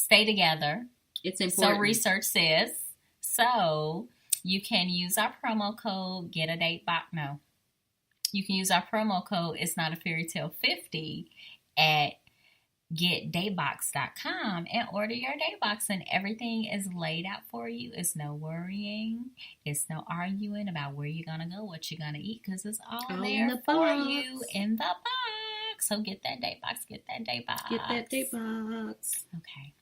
stay together. It's important. So research says. So you can use our promo code, get a date box. No. You can use our promo code, It's Not a Fairy Tale 50 at getdatebox.com and order your date box, and everything is laid out for you. It's no worrying. It's no arguing about where you're going to go, what you're going to eat, because it's all there for you in the box. So get that date box. Get that date box. Get that date box. Okay.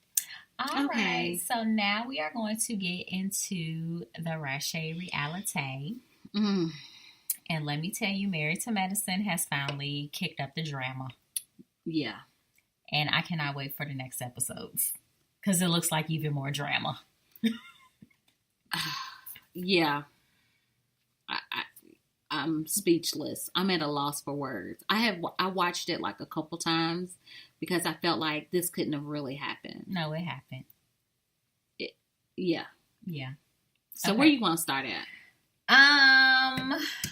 All right. So now we are going to get into the Rache reality. And let me tell you, Married to Medicine has finally kicked up the drama. Yeah. And I cannot wait for the next episodes because it looks like even more drama. Yeah. I'm speechless. I'm at a loss for words. I watched it like a couple times because I felt like this couldn't have really happened. No, it happened. Yeah. So Okay. where you want to start at?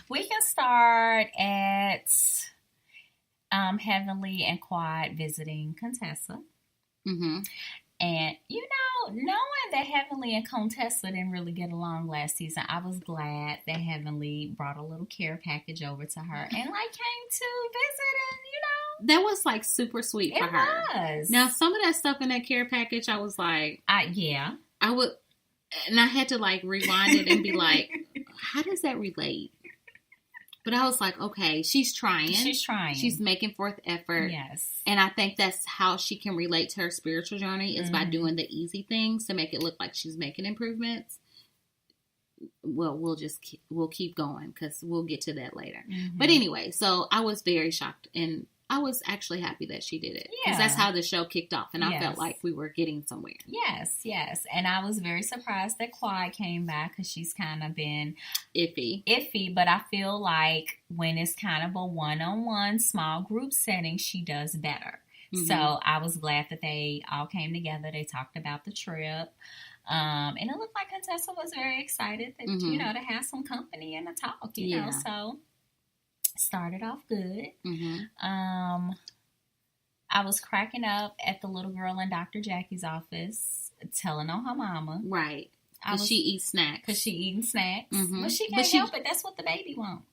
We can start at Heavenly and Quad visiting Contessa. Mm-hmm. And, you know, knowing that Heavenly and Contessa didn't really get along last season, I was glad that Heavenly brought a little care package over to her and, like, came to visit and, you know. That was, like, super sweet for her. It was. Now, some of that stuff in that care package, I was like... Yeah. I would... And I had to, like, rewind it and be like, how does that relate? But I was like, okay, she's trying. She's making forth effort. Yes. And I think that's how she can relate to her spiritual journey is by doing the easy things to make it look like she's making improvements. Well, we'll keep going because we'll get to that later. Mm-hmm. But anyway, so I was very shocked and I was actually happy that she did it because that's how the show kicked off, and I felt like we were getting somewhere. Yes, and I was very surprised that Quad came back because she's kind of been iffy, but I feel like when it's kind of a one-on-one small group setting, she does better. Mm-hmm. So I was glad that they all came together. They talked about the trip. And it looked like Contessa was very excited that, you know, to have some company and a talk, you know, so started off good. Mm-hmm. I was cracking up at the little girl in Dr. Jackie's office telling on her mama. Right. Because she eats snacks. Because she eating snacks. Mm-hmm. But she can't help it. That's what the baby wants.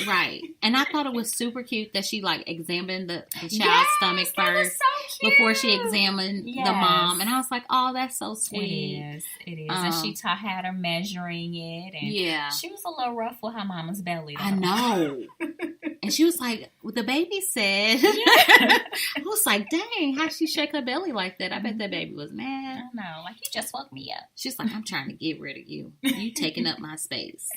Right. And I thought it was super cute that she like examined the child's stomach first before she examined the mom. And I was like, oh, that's so sweet. It is. And she had her measuring it. And she was a little rough with her mama's belly, though. I know. And she was like, the baby said. I was like, dang, how'd she shake her belly like that? I bet that baby was mad. I know. Like, you just woke me up. She's like, I'm trying to get rid of you. You taking up my space.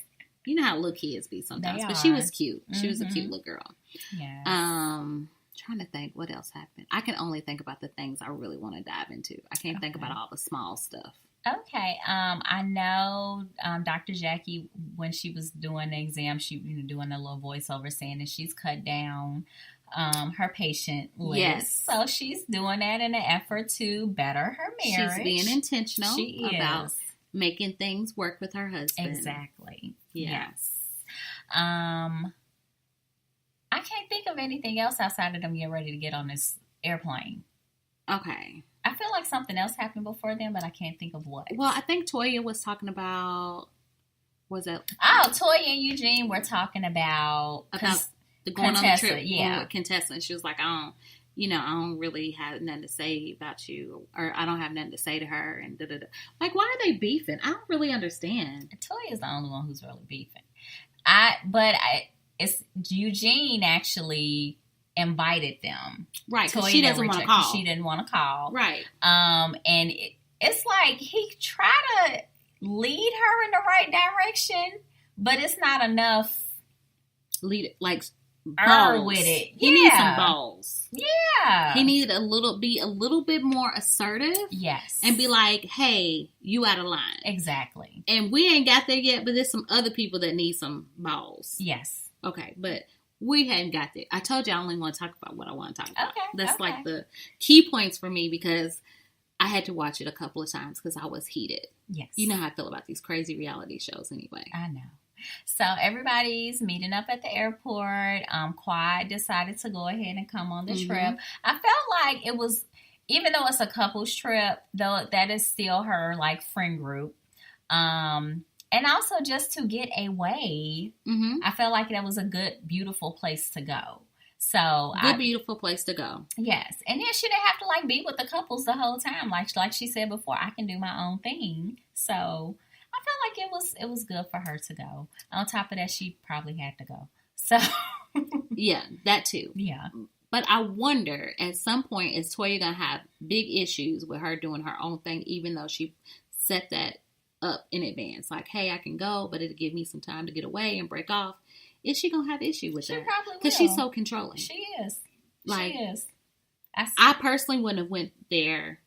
You know how little kids be sometimes. But she was cute. She was a cute little girl. Yes. Trying to think what else happened. I can only think about the things I really want to dive into. I can't think about all the small stuff. Okay. I know Dr. Jackie, when she was doing the exam, she doing a little voiceover saying that she's cut down her patient list. Yes. So she's doing that in an effort to better her marriage. She's being intentional about making things work with her husband. Exactly. Yes. I can't think of anything else outside of them getting ready to get on this airplane. Okay. I feel like something else happened before then, but I can't think of what. Well, I think Toya was talking about, Toya and Eugene were talking about the going Contessa, on the trip with Contessa. And she was like, I don't really have nothing to say about you, or I don't have nothing to say to her, and da-da-da. Like, why are they beefing? I don't really understand. Toya is the only one who's really beefing. It's Eugene actually invited them. Right, because she doesn't want to call. She didn't want to call. Right. And it's like he tried to lead her in the right direction, but it's not enough. Balls with it. He needs some balls. Yeah. He needed be a little bit more assertive. Yes. And be like, hey, you out of line. Exactly. And we ain't got there yet, but there's some other people that need some balls. Yes. Okay, but we hadn't got there. I told you I only want to talk about what I want to talk about. Okay. That's like the key points for me because I had to watch it a couple of times because I was heated. Yes. You know how I feel about these crazy reality shows anyway. I know. So everybody's meeting up at the airport. Quad decided to go ahead and come on the trip. I felt like it was even though it's a couples trip, though that is still her like friend group. And also just to get away, I felt like that was a good, beautiful place to go. So beautiful place to go. Yes. And then she didn't have to like be with the couples the whole time. Like she said before, I can do my own thing. So I felt like it was good for her to go. On top of that, she probably had to go. So yeah, that too. Yeah. But I wonder at some point is Toya gonna have big issues with her doing her own thing, even though she set that up in advance. Like, hey, I can go, but it'll give me some time to get away and break off. Is she gonna have issue with that? She probably will. Because she's so controlling. She is. Like, she is. I personally wouldn't have went there.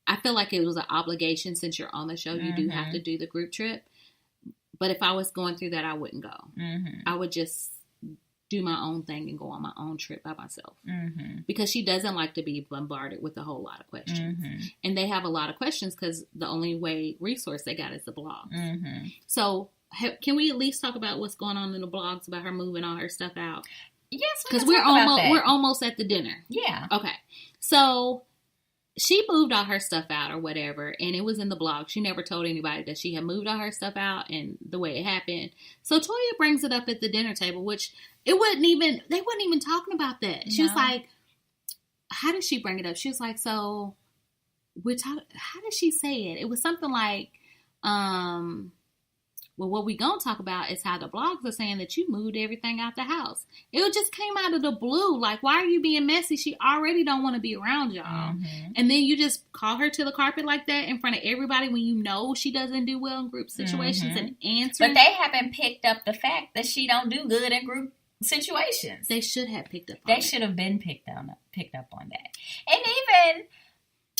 I feel like it was an obligation since you're on the show. You do have to do the group trip. But if I was going through that, I wouldn't go. I would just do my own thing and go on my own trip by myself. Because she doesn't like to be bombarded with a whole lot of questions. And they have a lot of questions because the only resource they got is the blog. So can we at least talk about what's going on in the blogs about her moving all her stuff out? Yes, because we're almost at the dinner. Yeah. Okay. So she moved all her stuff out or whatever, and it was in the blog. She never told anybody that she had moved all her stuff out and the way it happened. So Toya brings it up at the dinner table, which they wasn't even talking about that. She was like, how did she bring it up? She was like, so how did she say it? It was something like, well, what we gonna talk about is how the blogs are saying that you moved everything out the house. It just came out of the blue. Like, why are you being messy? She already don't want to be around y'all. And then you just call her to the carpet like that in front of everybody when you know she doesn't do well in group situations and answer. But they haven't picked up the fact that she don't do good in group situations. They should have picked up on They that. should have been picked up on that. And even...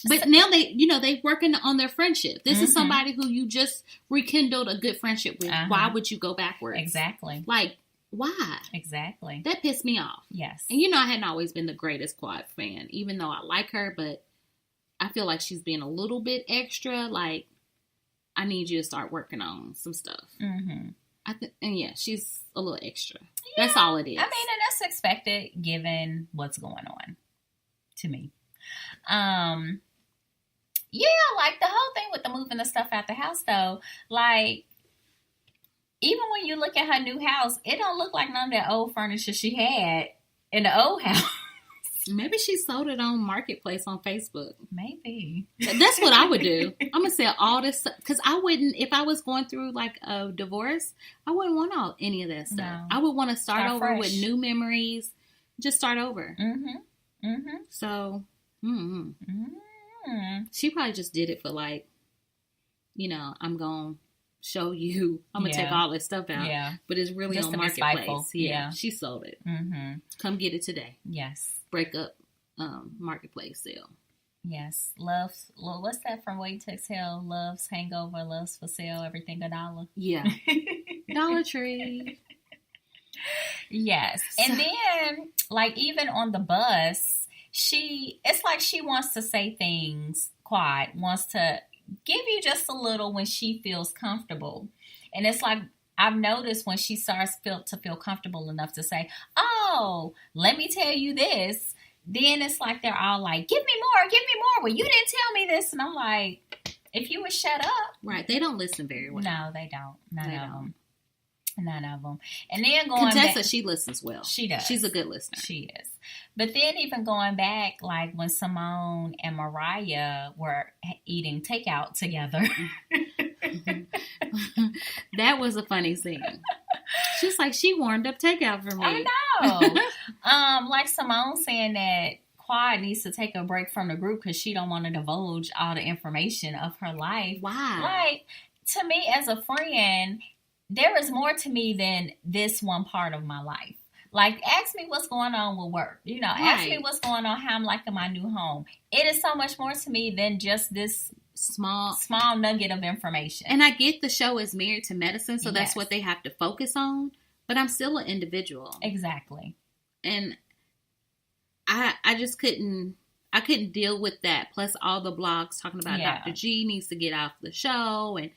But now they working on their friendship. This is somebody who you just rekindled a good friendship with. Why would you go backwards? Exactly. Like, why? Exactly. That pissed me off. Yes. And I hadn't always been the greatest Quad fan, even though I like her, but I feel like she's being a little bit extra. Like, I need you to start working on some stuff. And she's a little extra. Yeah, that's all it is. I mean, and that's expected given what's going on to me. Yeah, like the whole thing with the moving the stuff out the house, though, like, even when you look at her new house, it don't look like none of that old furniture she had in the old house. Maybe she sold it on Marketplace on Facebook. Maybe. That's what I would do. I'm going to sell all this stuff. Because I wouldn't, if I was going through like a divorce, I wouldn't want any of that stuff. No. I would want to start over fresh. With new memories. Just start over. So, she probably just did it for like, I'm going to show you. I'm going to take all this stuff out. Yeah. But it's really just on Marketplace. Yeah. She sold it. Come get it today. Yes. Break up Marketplace sale. Yes. Love's, what's that from Wait to Exhale? Love's Hangover, Love's for Sale, everything $1. Yeah. Dollar Tree. Yes. And then, like, even on the bus, it's like she wants to say things quiet, wants to give you just a little when she feels comfortable. And it's like, I've noticed when she starts to feel comfortable enough to say, oh, let me tell you this. Then it's like they're all like, give me more. Well, you didn't tell me this. And I'm like, if you would shut up. Right. They don't listen very well. No, they don't. None of them. And then going Contessa, back, she listens well. She does. She's a good listener. She is. But then even going back, like when Simone and Mariah were eating takeout together. That was a funny scene. She's like, she warmed up takeout for me. I know. Like Simone saying that Quad needs to take a break from the group because she don't want to divulge all the information of her life. Why? Like, to me as a friend, there is more to me than this one part of my life. Like, ask me what's going on with work. Ask me what's going on, how I'm liking my new home. It is so much more to me than just this small nugget of information. And I get the show is married to medicine, so that's what they have to focus on. But I'm still an individual. Exactly. And I just couldn't deal with that. Plus all the blogs talking about Dr. G needs to get off the show and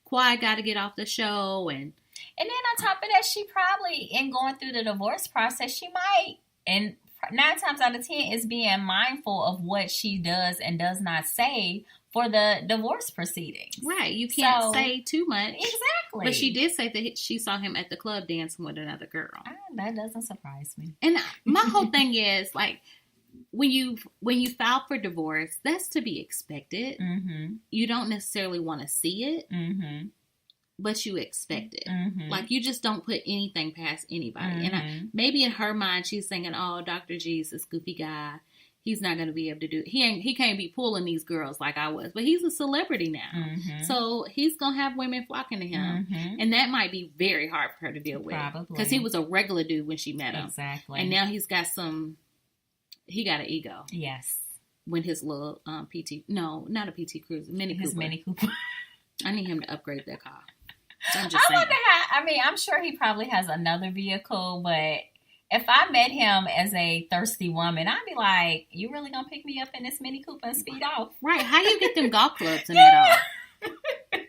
Quad got to get off the show and then on top of that, she probably, in going through the divorce process, she might, and 9 times out of 10 is being mindful of what she does and does not say for the divorce proceedings. Right. You can't say too much. Exactly. But she did say that she saw him at the club dancing with another girl. That doesn't surprise me. And my whole thing is, like, when you file for divorce, that's to be expected. Mm-hmm. You don't necessarily want to see it, mm-hmm. but you expect it. Mm-hmm. Like, you just don't put anything past anybody. Mm-hmm. And maybe in her mind, she's thinking, oh, Dr. G's this goofy guy. He's not going to be able to do it. He can't be pulling these girls like I was. But he's a celebrity now. Mm-hmm. So he's going to have women flocking to him. Mm-hmm. And that might be very hard for her to deal with. Probably. Because he was a regular dude when she met him. Exactly. And now he's got he got an ego. Yes. When his little PT, no, not a PT Cruiser, Mini Cooper. His Mini Cooper. I need him to upgrade that car. I'm sure he probably has another vehicle, but if I met him as a thirsty woman, I'd be like, you really gonna pick me up in this Mini Cooper and speed off? Right. How you get them golf clubs in that all?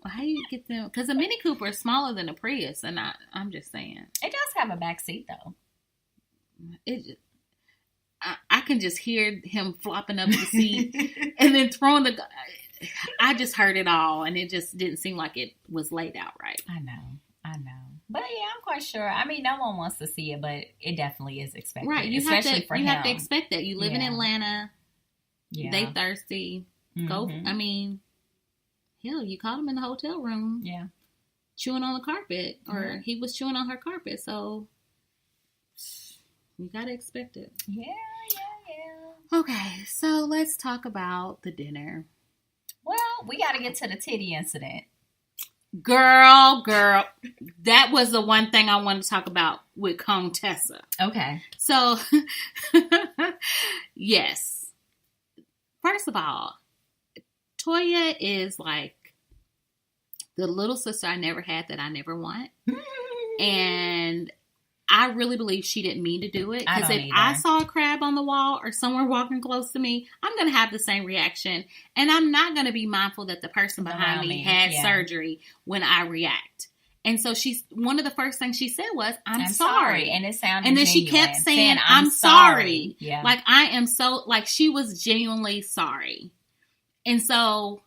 How you get them? Because a Mini Cooper is smaller than a Prius, and I'm just saying. It does have a back seat, though. I can just hear him flopping up the seat and then throwing the... I just heard it all, and it just didn't seem like it was laid out right. I know. But yeah, I'm quite sure. I mean, no one wants to see it, but it definitely is expected. Right. You have to expect that. You live in Atlanta. Yeah. They thirsty. Mm-hmm. Go. I mean, hell, you caught him in the hotel room. Yeah. Chewing on the carpet, or he was chewing on her carpet. So you got to expect it. Yeah. Okay, so let's talk about the dinner. Well, we got to get to the titty incident. Girl, that was the one thing I wanted to talk about with Contessa. Okay. So, yes. First of all, Toya is like the little sister I never had that I never want. And I really believe she didn't mean to do it. Because if I saw a crab on the wall or someone walking close to me, I'm going to have the same reaction. And I'm not going to be mindful that the person behind me had surgery when I react. And so one of the first things she said was, I'm sorry. And it sounded And then genuine. she kept saying, I'm sorry. Yeah. Like, I am so, like, she was genuinely sorry. And so,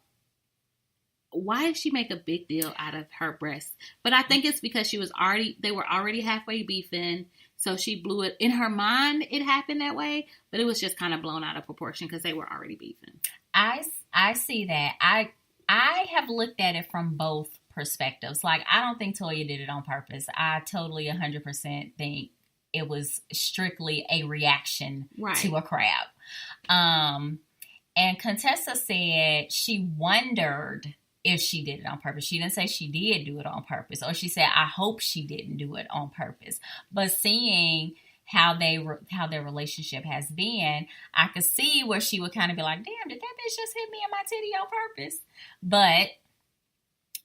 why did she make a big deal out of her breasts? But I think it's because they were already halfway beefing. So she blew it. In her mind, it happened that way. But it was just kind of blown out of proportion because they were already beefing. I see that. I have looked at it from both perspectives. Like, I don't think Toya did it on purpose. I totally 100% think it was strictly a reaction to a crab. And Contessa said she wondered if she did it on purpose. She didn't say she did do it on purpose. Or she said, I hope she didn't do it on purpose. But seeing how their relationship has been, I could see where she would kind of be like, damn, did that bitch just hit me in my titty on purpose? But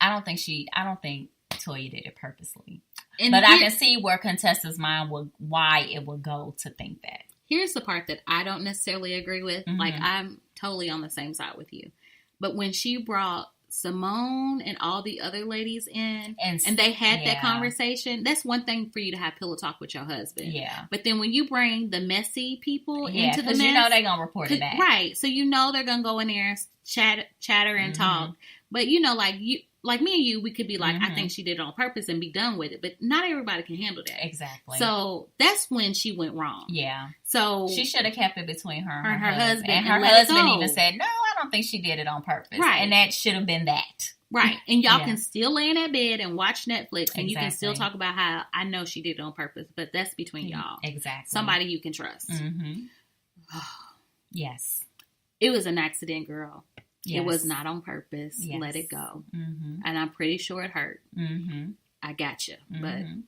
I don't think Toya did it purposely. But I can see where Contessa's mind why it would go to think that. Here's the part that I don't necessarily agree with. Mm-hmm. Like, I'm totally on the same side with you. But when she brought Simone and all the other ladies in, and they had that conversation, that's one thing for you to have pillow talk with your husband. Yeah. But then when you bring the messy people into the mess, you know they're going to report it back. Right. So you know they're going to go in there and chatter and talk. But you know, like me and you, we could be like, I think she did it on purpose and be done with it. But not everybody can handle that. Exactly. So that's when she went wrong. Yeah. So she should have kept it between her and her husband. And her husband even said, no, I don't think she did it on purpose. Right. And that should have been that. Right. And y'all can still lay in that bed and watch Netflix. And you can still talk about how I know she did it on purpose. But that's between y'all. Exactly. Somebody you can trust. Mm-hmm. Yes. It was an accident, girl. Yes. It was not on purpose. Yes. Let it go. Mm-hmm. And I'm pretty sure it hurt. Mm-hmm. I got you. Mm-hmm.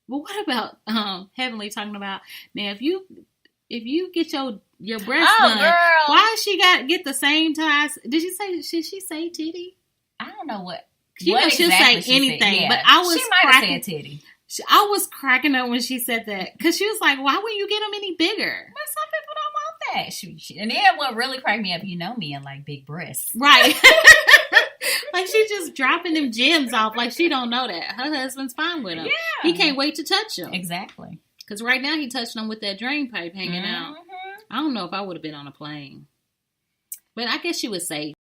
But what about Heavenly talking about, now if you get your breast done, girl, why she got get the same size? Did she say titty? I don't know what. She'll say anything, but I was she might have said titty. I was cracking up when she said that because she was like, "Why wouldn't you get them any bigger?" But some people don't want that. And then what really cracked me up, you know me and like big breasts, right? Like she just dropping them gems off, like she don't know that her husband's fine with them. Yeah. He can't wait to touch them. Exactly. Because right now he touched on with that drain pipe hanging out. I don't know if I would have been on a plane. But I guess she was safe.